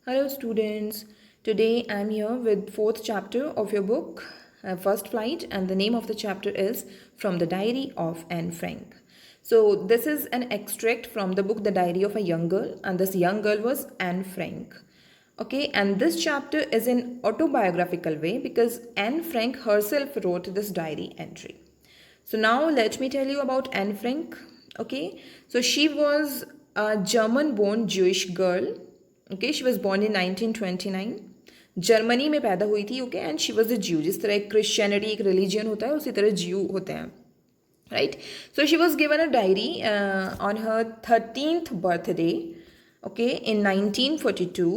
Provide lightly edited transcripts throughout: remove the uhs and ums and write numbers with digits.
Hello students. Today I'm here with fourth chapter of your book, First Flight, and the name of the chapter is From the Diary of Anne Frank. So this is an extract from the book The Diary of a Young Girl, and this young girl was Anne Frank. Okay, and this chapter is in autobiographical way because Anne Frank herself wrote this diary entry. So now let me tell you about Anne Frank. Okay, so she was a German-born Jewish girl. Okay, she was born in 1929. Germany में पैदा हुई थी. Okay, and she was a ज्यू. जिस तरह Christianity एक religion होता है उसी तरह ज्यू होते हैं. Right, so she was given a diary on her 13th birthday, okay, in 1942,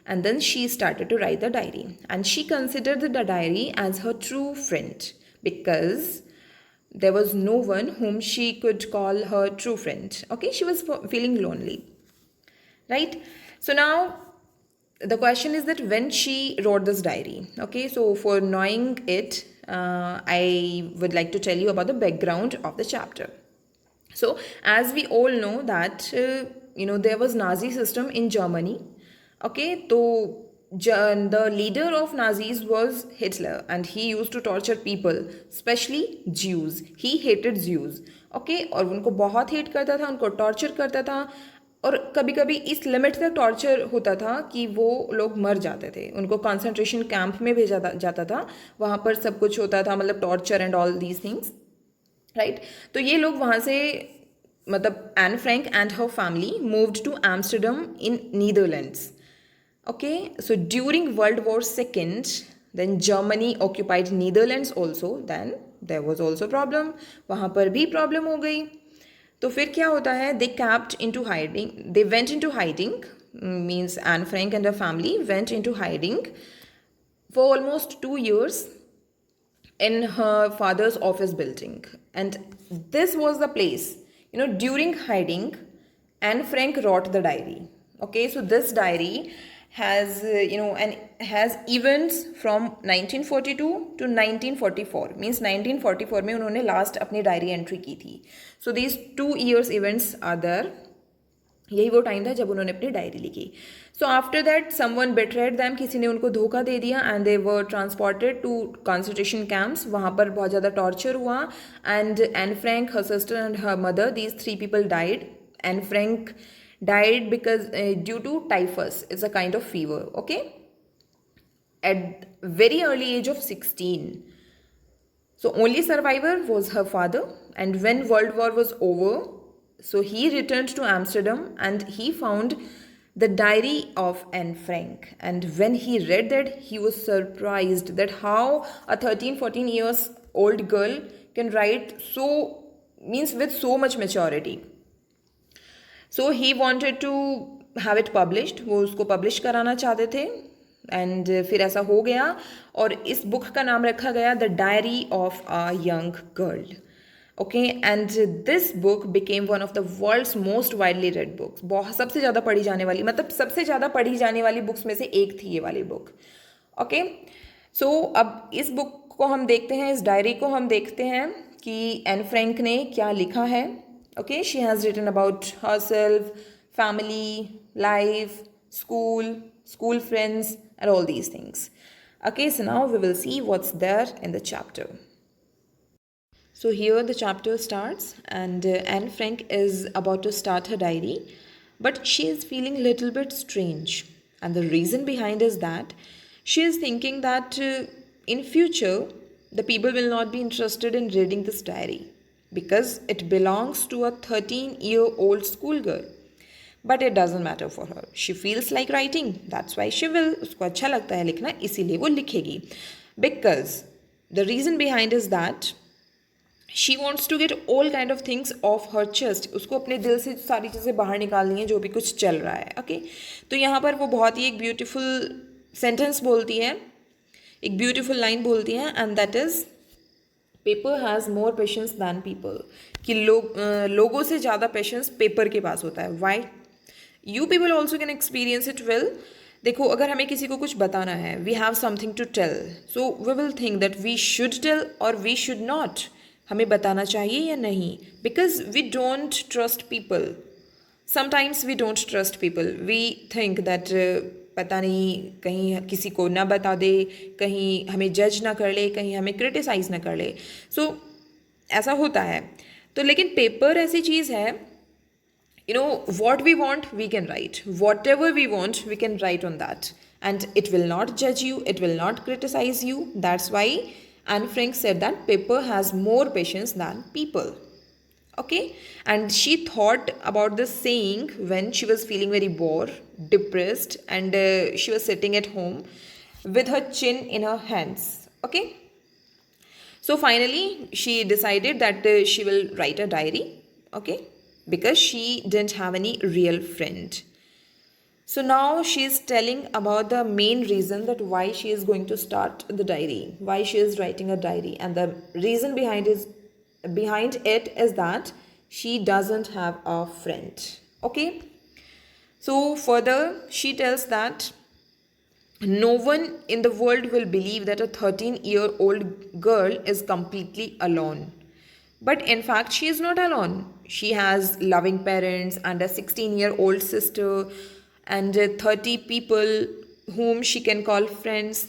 and then she started to write the diary, and she considered the diary as her true friend because there was no one whom she could call her true friend. Okay, she was feeling lonely, right? So now the question is that when she wrote this diary. Okay, so for knowing it, I would like to tell you about the background of the chapter. So as we all know that there was Nazi system in Germany. Okay, so the leader of Nazis was Hitler, and he used to torture people, especially Jews. He hated Jews. Okay, और उनको बहुत hate करता था, उनको torture करता था, और कभी कभी इस लिमिट तक टॉर्चर होता था कि वो लोग मर जाते थे. उनको कॉन्सेंट्रेशन कैंप में भेजा जाता था. वहाँ पर सब कुछ होता था, मतलब torture and all these things, right. तो ये लोग वहाँ से, मतलब Anne Frank and her family moved to Amsterdam in Netherlands. Okay, so during World War second, then Germany occupied Netherlands also. Then there was also problem, वहाँ पर भी problem हो गई. तो फिर क्या होता है, they kept into hiding, they went into hiding, means Anne Frank and a family went into hiding for almost 2 years in her father's office building. And this was the place, during hiding, Anne Frank wrote the diary. Okay, so this diary has and has events from 1942 to 1944, means 1944 में उन्होंने last अपनी diary entry की थी. So these 2 years events are there. यही वो time था जब उन्होंने अपनी डायरी लिखी. So after that someone betrayed them, किसी ने उनको धोखा दे दिया, and they were transported to concentration camps. वहाँ पर बहुत ज़्यादा टॉर्चर हुआ, and Anne Frank, her sister and her mother, these 3 people died. Anne Frank died because due to typhus. It's a kind of fever. Okay, at very early age of 16. So only survivor was her father, and when World War was over, so he returned to Amsterdam and he found the diary of Anne Frank. And when he read that, he was surprised that how a 13-14 years old girl can write so, means with so much maturity. So he wanted to have it published. वो उसको publish कराना चाहते थे, and फिर ऐसा हो गया, और इस बुक का नाम रखा गया the diary of a young girl. Okay, and this book became one of the world's most widely read books. बहुत सबसे ज़्यादा पढ़ी जाने वाली, मतलब सबसे ज़्यादा पढ़ी जाने वाली बुक्स में से एक थी ये वाली बुक. ओके, सो अब इस बुक को हम देखते हैं, इस डायरी को हम देखते हैं कि एन फ्रैंक ने क्या लिखा है. Okay, she has written about herself, family, life, school friends, and all these things. Okay, so now we will see what's there in the chapter. So here the chapter starts, and Anne Frank is about to start her diary, but she is feeling a little bit strange. And the reason behind is that she is thinking that in future the people will not be interested in reading this diary because it belongs to a 13-year-old schoolgirl. But it doesn't matter for her. She feels like writing. That's why she will. उसको अच्छा लगता है लिखना, इसीलिए वो लिखेगी. Because the reason behind is that she wants to get all kind of things off her chest. उसको अपने दिल से सारी चीज़ें बाहर निकालनी है जो भी कुछ चल रहा है. Okay? तो यहाँ पर वो बहुत ही एक ब्यूटीफुल सेंटेंस बोलती है, एक ब्यूटीफुल लाइन बोलती है, and that is paper has more patience than people. कि लोगों से ज़्यादा पेशेंस पेपर के पास होता है. Why? You people also can experience it well. देखो, अगर हमें किसी को कुछ बताना है, we have something to tell, so we will think that we should tell और वी शुड नॉट. हमें बताना चाहिए या नहीं, because we don't trust people. Sometimes we don't trust people. We think that पता नहीं कहीं किसी को ना बता दे, कहीं हमें जज ना कर ले, कहीं हमें क्रिटिसाइज़ ना कर ले. सो ऐसा होता है. तो लेकिन पेपर ऐसी चीज़ है, what we want we can write, whatever we want we can write on that, and it will not judge you, it will not criticize you. That's why Anne Frank said that paper has more patience than people. Okay, and she thought about this saying when she was feeling very bored, depressed, and she was sitting at home with her chin in her hands. Okay, so finally she decided that she will write a diary. Okay, because she didn't have any real friend. So now she is telling about the main reason that why she is going to start the diary, why she is writing a diary, and the reason behind it is that she doesn't have a friend. Okay, so further she tells that no one in the world will believe that a 13-year-old girl is completely alone. But in fact, she is not alone. She has loving parents and a 16-year-old sister and 30 people whom she can call friends.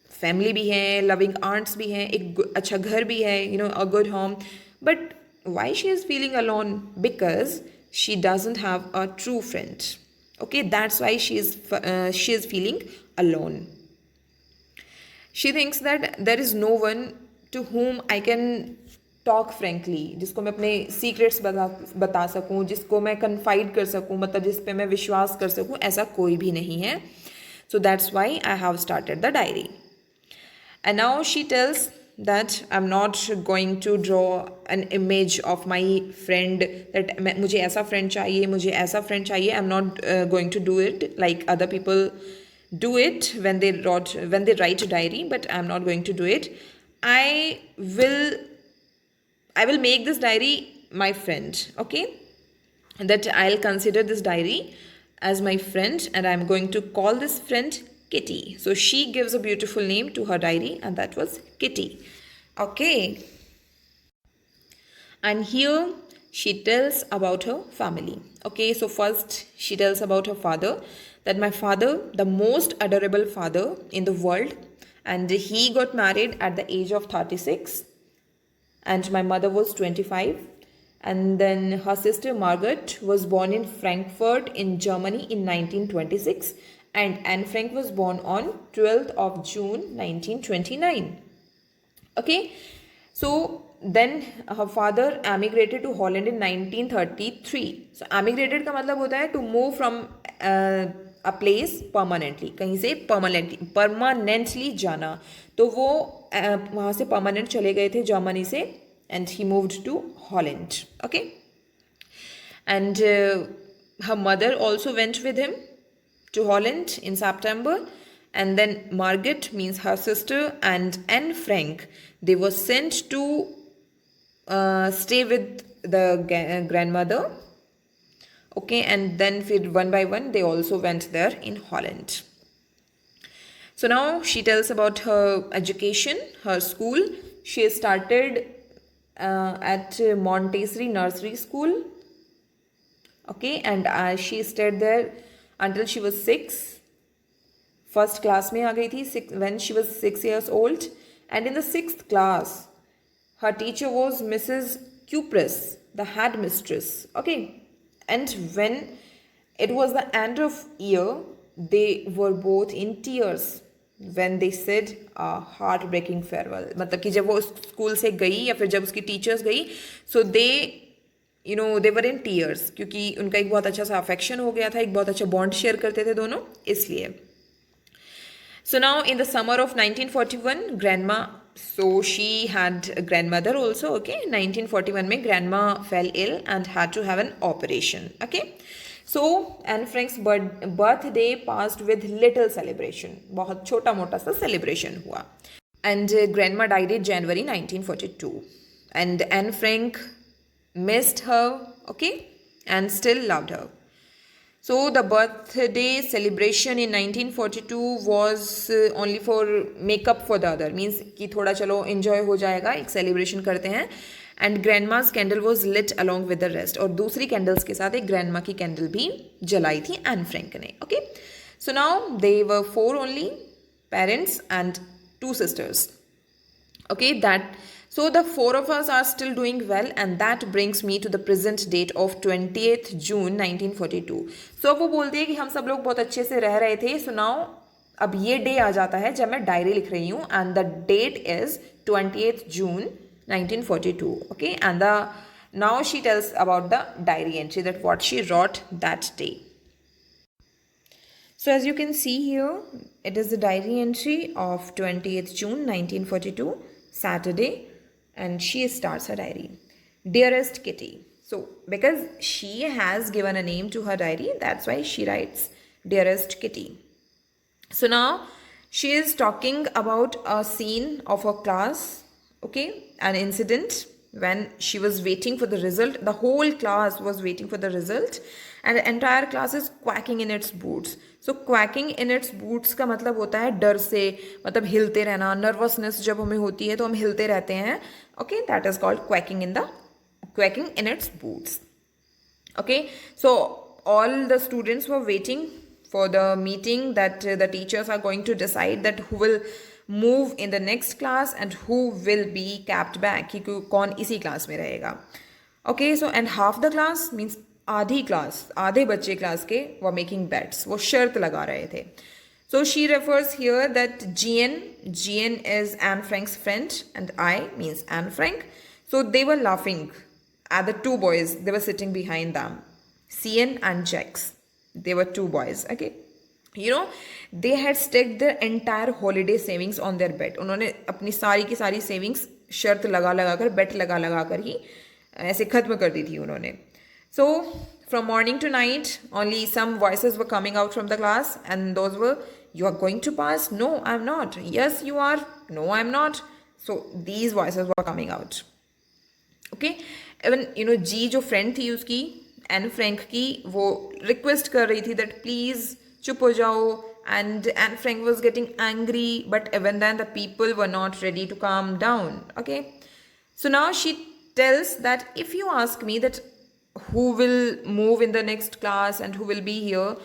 Family भी है, loving aunts भी हैं, एक अच्छा घर भी है, a good home. But why she is feeling alone? Because she doesn't have a true friend. Okay, that's why she is feeling alone. She thinks that there is no one to whom I can talk frankly, जिसको मैं अपने secrets बता सकूं, जिसको मैं confide कर सकूं, मतलब जिस पे मैं विश्वास कर सकूं, ऐसा कोई भी नहीं है. So that's why I have started the diary. And now she tells that I'm not going to draw an image of my friend that मुझे ऐसा friend चाहिए, मुझे ऐसा friend चाहिए. I'm not going to do it like other people do it when they write a diary, but I'm not going to do it. I will make this diary my friend. Okay, that I'll consider this diary as my friend, and I'm going to call this friend Kitty. So she gives a beautiful name to her diary, and that was Kitty. Okay, and here she tells about her family. Okay, so first she tells about her father, that my father, the most adorable father in the world, and he got married at the age of 36, and my mother was 25, and then her sister Margaret was born in Frankfurt in Germany in 1926, and Anne Frank was born on 12th of June 1929. Okay, so then her father emigrated to Holland in 1933. So emigrated का मतलब होता है to move from a place permanently, कहीं से permanently जाना. तो वो वहाँ से परमानेंट चले गए थे जर्मनी से, and he moved to Holland. Okay, and her mother also went with him to Holland in September, and then Margaret, means her sister, and Anne Frank, they were sent to stay with the grandmother. Okay, and then one by one they also went there in Holland. So now she tells about her education, her school. She started at Montessori Nursery School. Okay, and she stayed there until she was 6. First class में आ गई थी when she was 6 years old. And in the 6th class, her teacher was Mrs. Cupris, the headmistress. Okay, and when it was the end of year, they were both in tears when they said a heartbreaking farewell. मतलब कि जब वो school से गई या फिर जब उसकी टीचर्स गई, so they were in tears, क्योंकि उनका एक बहुत अच्छा सा अफेक्शन हो गया था, एक बहुत अच्छा बॉन्ड शेयर करते थे दोनों, इसलिए. So now in the summer of 1941, grandma, so she had a grandmother also. Okay, 1941 में grandma fell ill and had to have an operation. Okay, so Anne Frank's birthday passed with little celebration. बहुत छोटा मोटा सा celebration हुआ. And grandma died in January 1942. And Anne Frank missed her, okay, and still loved her. So the birthday celebration in 1942 was only for make up for the other, means कि थोड़ा चलो enjoy हो जाएगा, एक celebration करते हैं. And grandma's candle was lit along with the rest. और दूसरी candles के साथ एक grandma की candle भी जलाई थी Anne Frank ने. Okay, So now they were 4 only, parents and 2 sisters. Okay, that so the 4 of us are still doing well, and that brings me to the present date of 20th June 1942. So वो बोलती है कि हम सब लोग बहुत अच्छे से रह रहे थे. So now अब ये डे आ जाता है जब मैं डायरी लिख रही हूँ, and the date is 20th June 1942. Okay, and now she tells about the diary entry, that what she wrote that day. So as you can see here, it is the diary entry of 20th June 1942, Saturday, and she starts her diary. Dearest Kitty. So because she has given a name to her diary, that's why she writes Dearest Kitty. So now she is talking about a scene of her class, okay, an incident when she was waiting for the result. The whole class was waiting for the result, and the entire class is quacking in its boots. So quacking in its boots का मतलब होता है डर से, मतलब हिलते रहना, nervousness जब हमें होती है तो हम हिलते रहते हैं. Okay, that is called quacking in its boots. Okay, so all the students were waiting for the meeting that the teachers are going to decide that who will move in the next class and who will be kept back, कि कौन इसी class में रहेगा. Okay, so and half the class means आधी class, आधे बच्चे class के were making bets, वो शर्त लगा रहे थे. So she refers here that GN is Anne Frank's friend and I means Anne Frank. So they were laughing at the 2 boys, they were sitting behind them, CN and Jax. They were 2 boys. Okay, you know, they had staked their entire holiday savings on their bet. उन्होंने अपनी सारी की सारी savings शर्त लगा कर, bet लगा कर ही ऐसे खत्म कर दी थी उन्होंने. So from morning to night, only some voices were coming out from the class, and those were, you are going to pass? No, I'm not. Yes, you are. No, I'm not. So these voices were coming out. Okay, even you know, G जो friend थी उसकी, Anne Frank की, वो request कर रही थी that please चुप हो जाओ, and Anne Frank was getting angry, but even then the people were not ready to calm down. Okay, so now she tells that if you ask me that who will move in the next class and who will be here,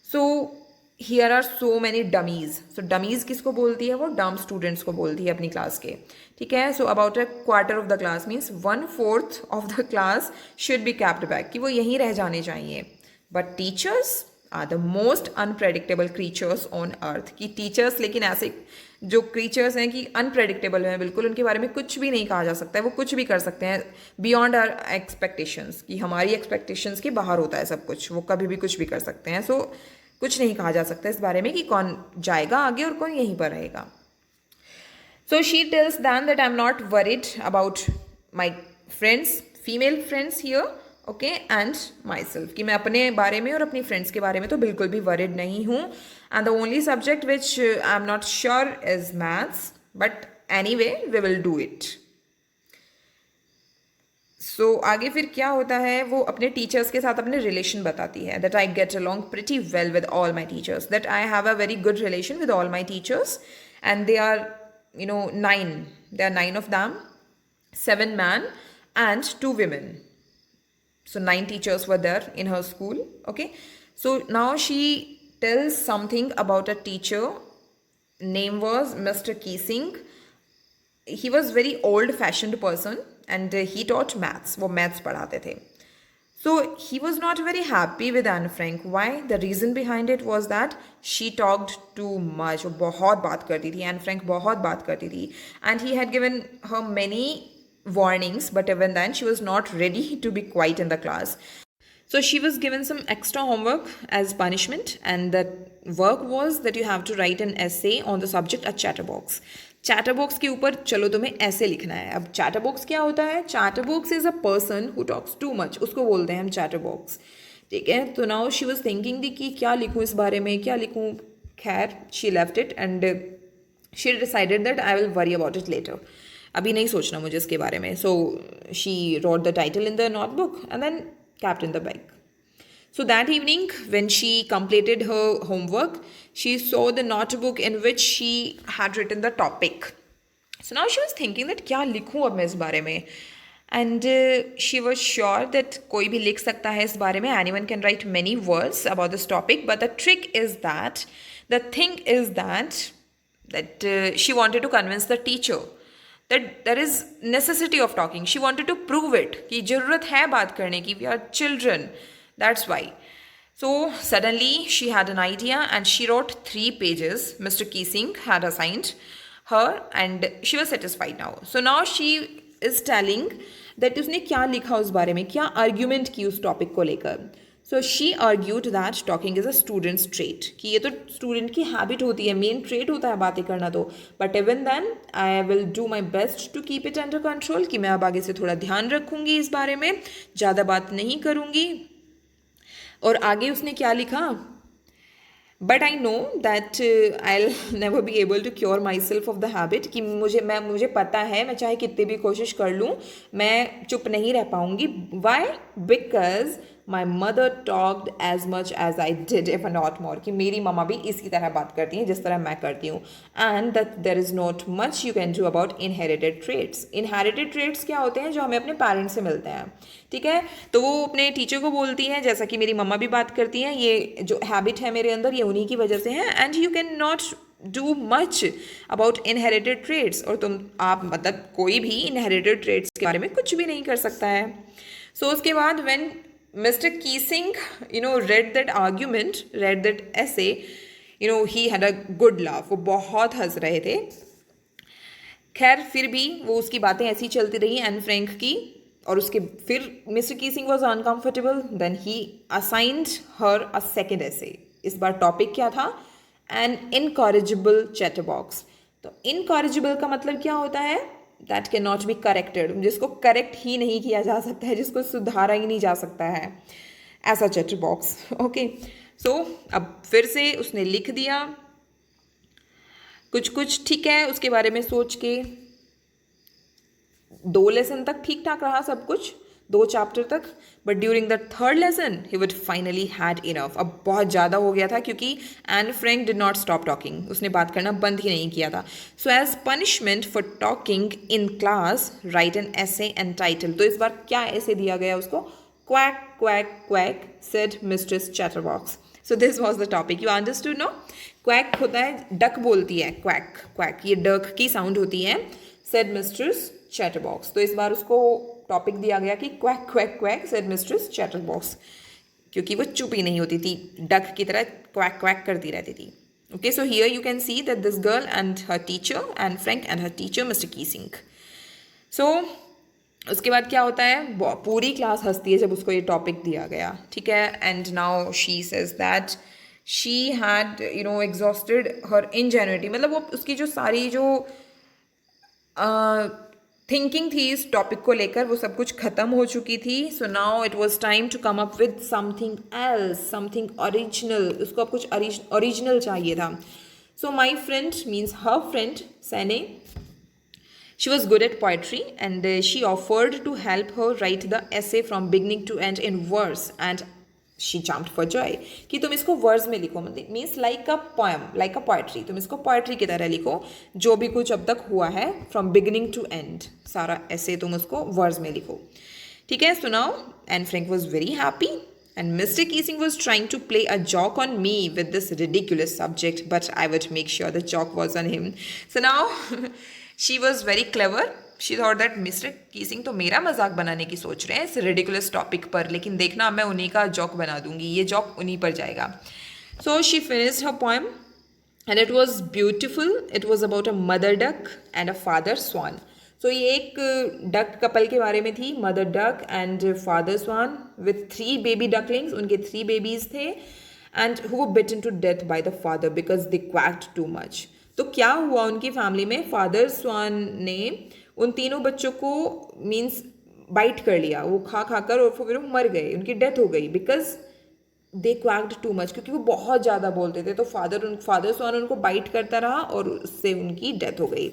so here are so many dummies. So dummies किसको बोलती है? वो dumb students को बोलती है अपनी class के. ठीक है, so about a quarter of the class means 1/4 of the class should be kept back, कि वो यहीं रह जाने चाहिए. But teachers are the most unpredictable creatures on earth. कि teachers लेकिन ऐसे जो creatures हैं कि unpredictable हैं बिल्कुल, उनके बारे में कुछ भी नहीं कहा जा सकता है, वो कुछ भी कर सकते हैं beyond our expectations, कि हमारी expectations के बाहर होता है सब कुछ, वो कभी भी कुछ भी कर सकते हैं. So कुछ नहीं कहा जा सकता इस बारे में कि कौन जाएगा आगे और कौन यहीं पर रहेगा. So she tells them that I'm not worried about my friends, female friends here, okay, and myself, कि मैं अपने बारे में और अपनी friends के बारे में तो बिल्कुल भी worried नहीं हूँ. And the only subject which I'm not sure is maths, but anyway we will do it. So आगे फिर क्या होता है, वो अपने टीचर्स के साथ अपने रिलेशन बताती है. That I get along pretty well with all my teachers, that I have a very good relation with all my teachers, and they are, you know, 9. There are 9 of them, 7 men and 2 women. So 9 teachers were there in her school. Okay, so now she tells something about a teacher. Name was Mr. Keesing. He was very old-fashioned person and he taught maths. वो maths पढ़ाते थे. So he was not very happy with Anne Frank. Why? The reason behind it was that she talked too much. वो बहुत बात करती थी. Anne Frank बहुत बात करती थी. And he had given her many warnings, but even then she was not ready to be quiet in the class. So she was given some extra homework as punishment, and the work was that you have to write an essay on the subject a chatterbox. Chatterbox के ऊपर चलो तुम्हें ऐसे लिखना है. अब chatterbox क्या होता है? Chatterbox is a person who talks too much. उसको बोलते हैं हम chatterbox. ठीक है, तो now she was thinking कि क्या लिखूँ इस बारे में, क्या लिखूँ. खैर, she left it and she decided that I will worry about it later. अभी नहीं सोचना मुझे इसके बारे में. So she wrote the title in the notebook and then kept in the bag. So that evening, when she completed her homework, she saw the notebook in which she had written the topic. So now she was thinking that क्या लिखूँ अब मैं इस बारे में. And she was sure that कोई भी लिख सकता है इस बारे में, anyone can write many words about this topic, but the trick is that, the thing is that she wanted to convince the teacher that there is necessity of talking. She wanted to prove it कि ज़रूरत है बात करने की, we are children, that's why. So suddenly she had an idea and she wrote 3 pages. Mr. Keesing had assigned her and she was satisfied now. So now she is telling that उसने क्या लिखा उस बारे में, क्या argument की उस topic को लेकर. So she argued that talking is a student's trait, कि ये तो स्टूडेंट की हैबिट होती है, मेन ट्रेट होता है बातें करना तो, but even then I will do my best to keep it under control, कि मैं अब आगे से थोड़ा ध्यान रखूंगी इस बारे में, ज़्यादा बात नहीं करूंगी. और आगे उसने क्या लिखा, but I know that I will never be able to cure myself of the habit, कि मुझे पता है मैं चाहे कितनी भी कोशिश कर लूँ मैं चुप नहीं रह पाऊँगी. Why? Because my mother talked as much as I did if not more, कि मेरी मम्मा भी इसी तरह बात करती हैं जिस तरह मैं करती हूँ. And that there is not much you can do about inherited traits. Inherited traits क्या होते हैं? जो हमें अपने पेरेंट्स से मिलते हैं, ठीक है. तो वो अपने टीचर को बोलती हैं जैसा कि मेरी मम्मा भी बात करती हैं, ये जो हैबिट है मेरे अंदर ये उन्हीं की वजह से है, and you can not do much about inherited traits. और आप मतलब कोई भी इनहेरिटेड ट्रेट्स के बारे में कुछ भी नहीं कर सकता है. सो उसके बाद when Mr. Keesing, read that argument, read that essay, he had a good laugh. वो बहुत हंस रहे थे. खैर फिर भी वो उसकी बातें ऐसी चलती रही एन फ्रैंक की, और उसके फिर Mr Keesing was uncomfortable. Then he assigned her a second essay. इस बार टॉपिक क्या था? An incorrigible chatterbox. तो इनकॉरिजिबल का मतलब क्या होता है? That can not be corrected, जिसको करेक्ट ही नहीं किया जा सकता है, जिसको सुधारा ही नहीं जा सकता है, ऐसा चैटर बॉक्स. ओके, सो अब फिर से उसने लिख दिया कुछ कुछ, ठीक है. उसके बारे में सोच के 2 लेसन तक ठीक ठाक रहा सब कुछ, 2 चैप्टर तक, but during the 3rd lesson he would finally had enough. अब बहुत ज़्यादा हो गया था क्योंकि Anne Frank did not stop talking, उसने बात करना बंद ही नहीं किया था. So as punishment for talking in class write an essay and title. तो इस बार क्या ऐसे दिया गया उसको? Quack quack quack said mistress chatterbox. So this was the topic. You understood no? Quack होता है, डक बोलती है, क्वैक क्वैक ये डक की साउंड होती है. Said mistress chatterbox. तो इस बार उसको टॉपिक दिया गया कि quack quack quack said mistress chatterbox, क्योंकि वो चुप ही नहीं होती थी, डक की तरह क्वैक क्वैक करती रहती थी. Okay, so here you can see that this girl and her teacher and Frank and her teacher Mr Keesing. सो उसके बाद क्या होता है? पूरी क्लास हंसती है जब उसको ये टॉपिक दिया गया, ठीक है. And now she says that she had exhausted her ingenuity, मतलब वो उसकी जो सारी जो थिंकिंग थी इस टॉपिक को लेकर वो सब कुछ ख़त्म हो चुकी थी. So now it was time to come up with something else, something original. उसको अब कुछ ओरिजिनल चाहिए था. So my friend means her friend Sanne, she was good at poetry and she offered to help her write the essay from beginning to end in verse. And she jumped for joy कि तुम इसको words में लिखो, मतलब means like a poem, like a poetry. तुम इसको poetry की तरह लिखो, जो भी कुछ अब तक हुआ है फ्रॉम बिगिनिंग टू एंड, सारा ऐसे तुम उसको वर्ड्स में लिखो, ठीक है. So now Anne Frank was very happy and Mr. Keesing was trying to play a joke on me with this ridiculous subject, but I would make sure the joke was on him. So now she was very clever. She thought that Mr. Keesing तो मेरा मजाक बनाने की सोच रहे हैं इस ridiculous topic पर, लेकिन देखना मैं उन्हीं का joke बना दूंगी, ये joke उन्हीं पर जाएगा. So she finished her poem and it was beautiful. It was about a mother duck and a father swan. So ये एक डक कपल के बारे में थी, mother duck and father swan with 3 baby ducklings. उनके 3 बेबीज थे and who were bitten to death by the father because they quacked too much. तो क्या हुआ उनकी फैमिली में? फादर स्वान ने उन तीनों बच्चों को मीन्स बाइट कर लिया, वो खा खाकर, और फिर वो मर गए, उनकी डेथ हो गई because they quacked too much, क्योंकि वो बहुत ज़्यादा बोलते थे. तो फादर स्वान उनको बाइट करता रहा और उससे उनकी डेथ हो गई.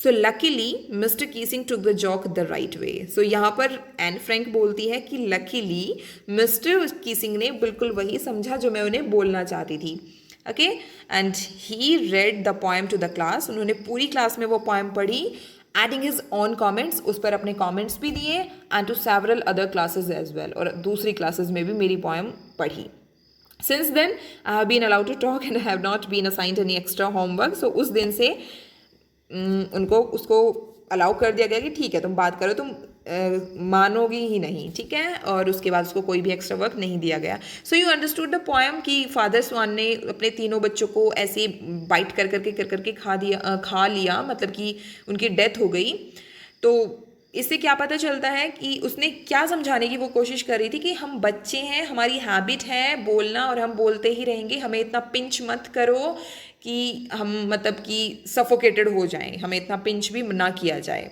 So luckily Mr Keesing took the joke the right way. So यहाँ पर एन फ्रैंक बोलती है कि लकीली मिस्टर कीसिंग ने बिल्कुल वही समझा जो मैं उन्हें बोलना चाहती थी. Okay, and he read the poem to the class. उन्होंने पूरी क्लास में वो पोएम पढ़ी एडिंग हिज ऑन कॉमेंट्स, उस पर अपने कॉमेंट्स भी दिए, and to several other classes as well, और दूसरी क्लासेज में भी मेरी पोएम पढ़ी. Since then, I have been allowed to talk and I have not been assigned any extra homework. So उस दिन से उनको उसको अलाउ कर दिया गया कि ठीक है तुम बात करो, तुम मानोगी ही नहीं, ठीक है. और उसके बाद उसको कोई भी एक्स्ट्रा वर्क नहीं दिया गया. So you understood the poem कि फादर स्वान ने अपने तीनों बच्चों को ऐसे बाइट कर करके खा लिया, मतलब कि उनकी डेथ हो गई. तो इससे क्या पता चलता है कि उसने क्या समझाने की वो कोशिश कर रही थी कि हम बच्चे हैं, हमारी हैबिट है बोलना और हम बोलते ही रहेंगे, हमें इतना पिंच मत करो कि हम मतलब कि सफोकेटेड हो जाएं, हमें इतना पिंच भी ना किया जाए.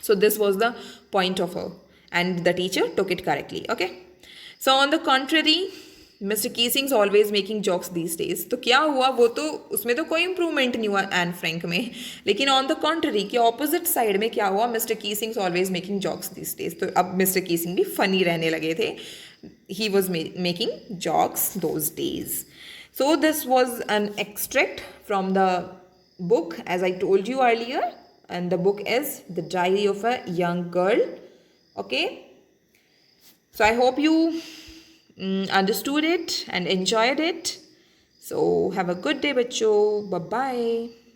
So this was the point of her and the teacher took it correctly. Okay, so on the contrary Mr Keesing's always making jokes these days. तो क्या हुआ, वो तो उसमें तो कोई इंप्रूवमेंट नहीं हुआ एन फ्रैंक में, लेकिन ऑन द कॉन्ट्ररी कि ऑपोजिट साइड में क्या हुआ, Mr Keesing's always making jokes these days. तो अब मिस्टर कीसिंग भी फनी रहने लगे थे. He was making jokes those days. So this was an extract from the book, as I told you earlier, and the book is The Diary of a Young Girl. Okay, so I hope you understood it and enjoyed it. So have a good day, bachcho. Bye bye.